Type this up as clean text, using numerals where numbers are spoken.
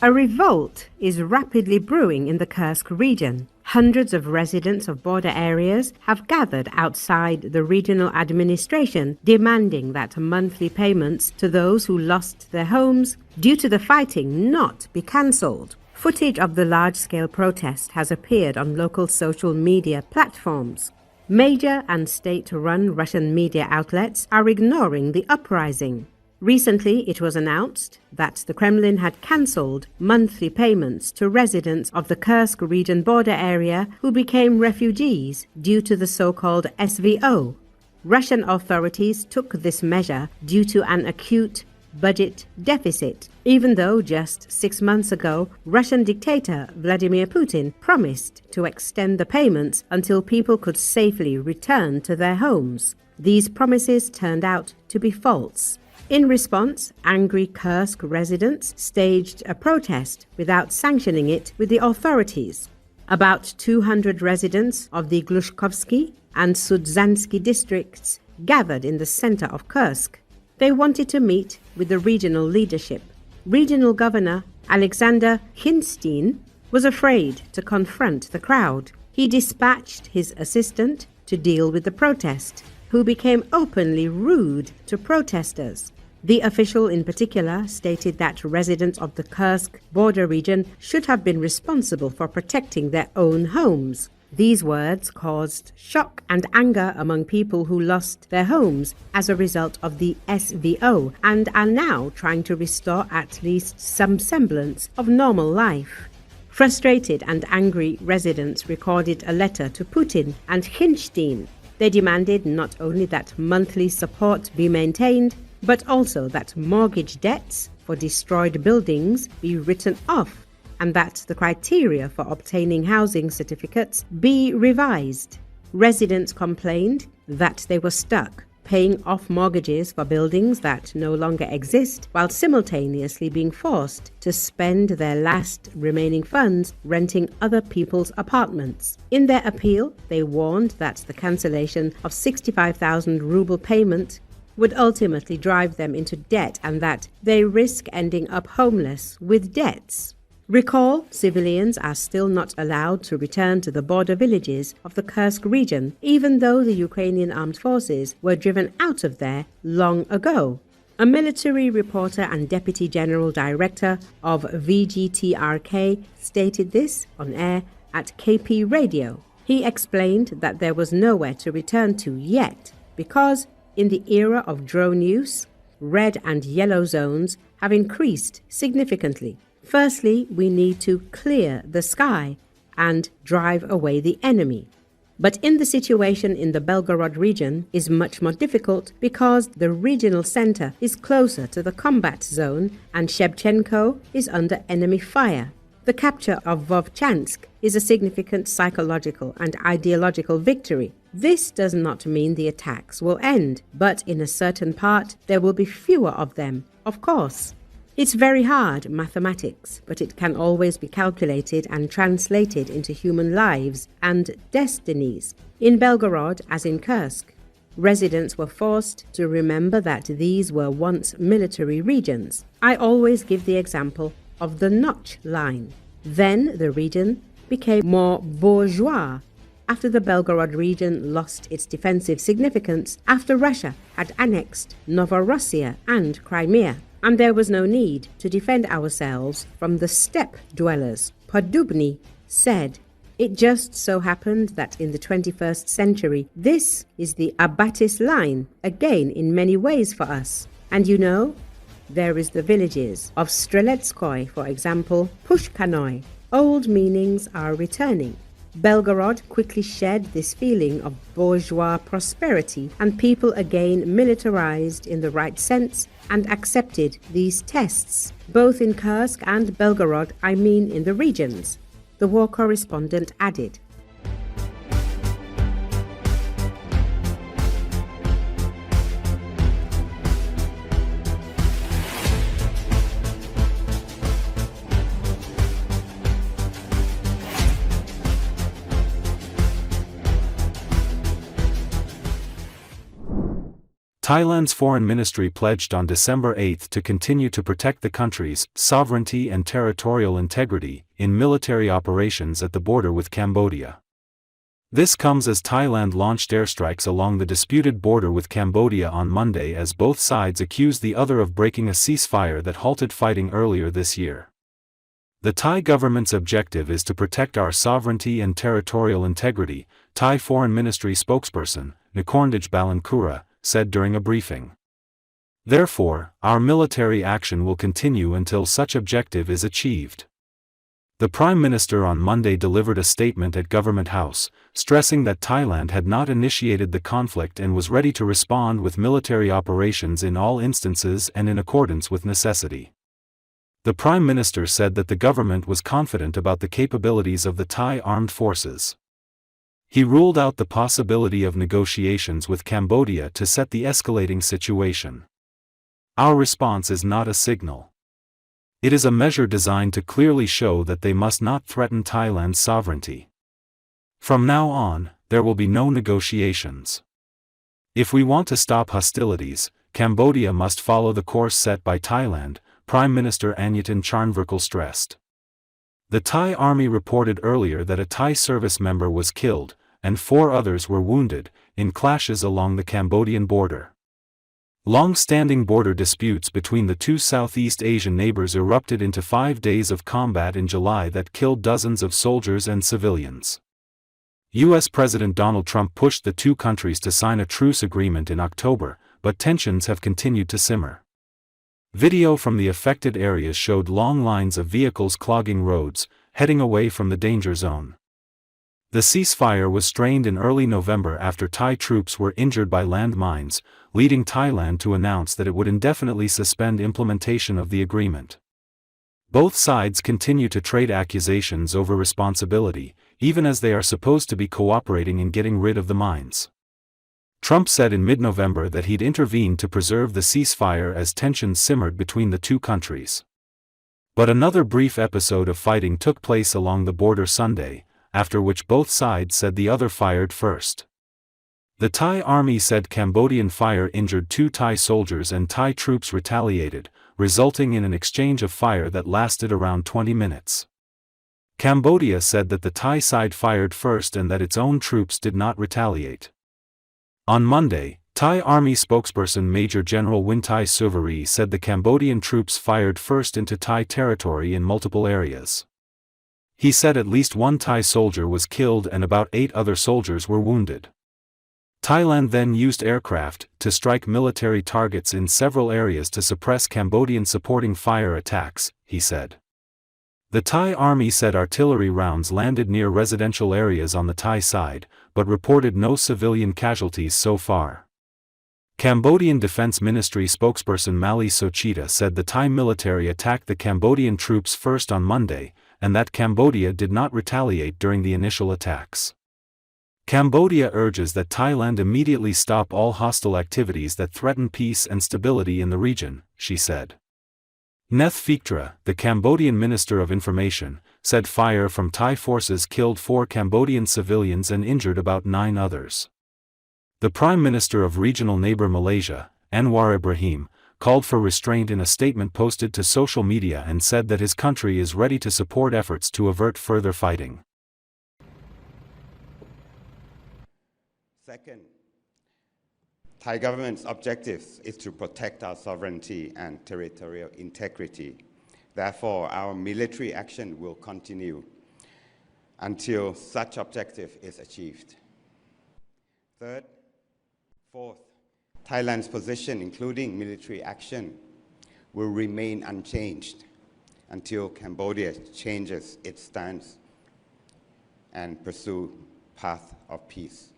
A revolt is rapidly brewing in the Kursk region. Hundreds of residents of border areas have gathered outside the regional administration, demanding that monthly payments to those who lost their homes due to the fighting not be cancelled. Footage of the large-scale protest has appeared on local social media platforms. Major and state-run Russian media outlets are ignoring the uprising. Recently, it was announced that the Kremlin had cancelled monthly payments to residents of the Kursk region border area who became refugees due to the so-called SVO. Russian authorities took this measure due to an acute budget deficit, even though just 6 months ago, Russian dictator Vladimir Putin promised to extend the payments until people could safely return to their homes. These promises turned out to be false. In response, angry Kursk residents staged a protest without sanctioning it with the authorities. About 200 residents of the Glushkovsky and Sudzhansky districts gathered in the center of Kursk. They wanted to meet with the regional leadership. Regional Governor Alexander Khinshtein was afraid to confront the crowd. He dispatched his assistant to deal with the protest, who became openly rude to protesters. The official in particular stated that residents of the Kursk border region should have been responsible for protecting their own homes. These words caused shock and anger among people who lost their homes as a result of the SVO and are now trying to restore at least some semblance of normal life. Frustrated and angry residents recorded a letter to Putin and Khinshtein. They demanded not only that monthly support be maintained, but also that mortgage debts for destroyed buildings be written off and that the criteria for obtaining housing certificates be revised. Residents complained that they were stuck paying off mortgages for buildings that no longer exist while simultaneously being forced to spend their last remaining funds renting other people's apartments. In their appeal, they warned that the cancellation of 65,000 ruble payment would ultimately drive them into debt and that they risk ending up homeless with debts. Recall, civilians are still not allowed to return to the border villages of the Kursk region, even though the Ukrainian armed forces were driven out of there long ago. A military reporter and deputy general director of VGTRK stated this on air at KP Radio. He explained that there was nowhere to return to yet because in the era of drone use, red and yellow zones have increased significantly. Firstly, we need to clear the sky and drive away the enemy. But in the situation in the Belgorod region is much more difficult because the regional center is closer to the combat zone and Shevchenko is under enemy fire. The capture of Vovchansk is a significant psychological and ideological victory. This does not mean the attacks will end, but in a certain part there will be fewer of them, of course. It's very hard mathematics, but it can always be calculated and translated into human lives and destinies. In Belgorod, as in Kursk, residents were forced to remember that these were once military regions. I always give the example of the Notch line. Then the region became more bourgeois after the Belgorod region lost its defensive significance after Russia had annexed Novorossiya and Crimea, and there was no need to defend ourselves from the steppe dwellers. Podubny said, "It just so happened that in the 21st century, this is the Abatis line, again in many ways for us. And you know, there is the villages of Streletskoy, for example, Pushkanoy. Old meanings are returning." Belgorod quickly shed this feeling of bourgeois prosperity, and people again militarized in the right sense and accepted these tests, both in Kursk and Belgorod, I mean in the regions. The war correspondent added. Thailand's foreign ministry pledged on December 8 to continue to protect the country's sovereignty and territorial integrity in military operations at the border with Cambodia. This comes as Thailand launched airstrikes along the disputed border with Cambodia on Monday as both sides accused the other of breaking a ceasefire that halted fighting earlier this year. The Thai government's objective is to protect our sovereignty and territorial integrity, Thai Foreign Ministry spokesperson, Nikorndej Balankura, said during a briefing. Therefore, our military action will continue until such objective is achieved. The Prime Minister on Monday delivered a statement at Government House, stressing that Thailand had not initiated the conflict and was ready to respond with military operations in all instances and in accordance with necessity. The Prime Minister said that the government was confident about the capabilities of the Thai armed forces. He ruled out the possibility of negotiations with Cambodia to set the escalating situation. Our response is not a signal. It is a measure designed to clearly show that they must not threaten Thailand's sovereignty. From now on, there will be no negotiations. If we want to stop hostilities, Cambodia must follow the course set by Thailand, Prime Minister Anyutin Charnvirakul stressed. The Thai army reported earlier that a Thai service member was killed, and 4 others were wounded, in clashes along the Cambodian border. Long-standing border disputes between the two Southeast Asian neighbors erupted into 5 days of combat in July that killed dozens of soldiers and civilians. U.S. President Donald Trump pushed the two countries to sign a truce agreement in October, but tensions have continued to simmer. Video from the affected areas showed long lines of vehicles clogging roads, heading away from the danger zone. The ceasefire was strained in early November after Thai troops were injured by landmines, leading Thailand to announce that it would indefinitely suspend implementation of the agreement. Both sides continue to trade accusations over responsibility, even as they are supposed to be cooperating in getting rid of the mines. Trump said in mid-November that he'd intervene to preserve the ceasefire as tensions simmered between the two countries. But another brief episode of fighting took place along the border Sunday, after which both sides said the other fired first. The Thai army said Cambodian fire injured 2 Thai soldiers and Thai troops retaliated, resulting in an exchange of fire that lasted around 20 minutes. Cambodia said that the Thai side fired first and that its own troops did not retaliate. On Monday, Thai Army spokesperson Major General Wintai Suvari said the Cambodian troops fired first into Thai territory in multiple areas. He said at least 1 Thai soldier was killed and about 8 other soldiers were wounded. Thailand then used aircraft to strike military targets in several areas to suppress Cambodian supporting fire attacks, he said. The Thai army said artillery rounds landed near residential areas on the Thai side, but reported no civilian casualties so far. Cambodian Defense Ministry spokesperson Mali Sochita said the Thai military attacked the Cambodian troops first on Monday, and that Cambodia did not retaliate during the initial attacks. Cambodia urges that Thailand immediately stop all hostile activities that threaten peace and stability in the region, she said. Neth Phiktra, the Cambodian Minister of Information, said fire from Thai forces killed 4 Cambodian civilians and injured about 9 others. The Prime Minister of regional neighbor Malaysia, Anwar Ibrahim, called for restraint in a statement posted to social media and said that his country is ready to support efforts to avert further fighting. Second, Thai government's objective is to protect our sovereignty and territorial integrity. Therefore, our military action will continue until such objective is achieved. Third, fourth, Thailand's position, including military action, will remain unchanged until Cambodia changes its stance and pursue path of peace.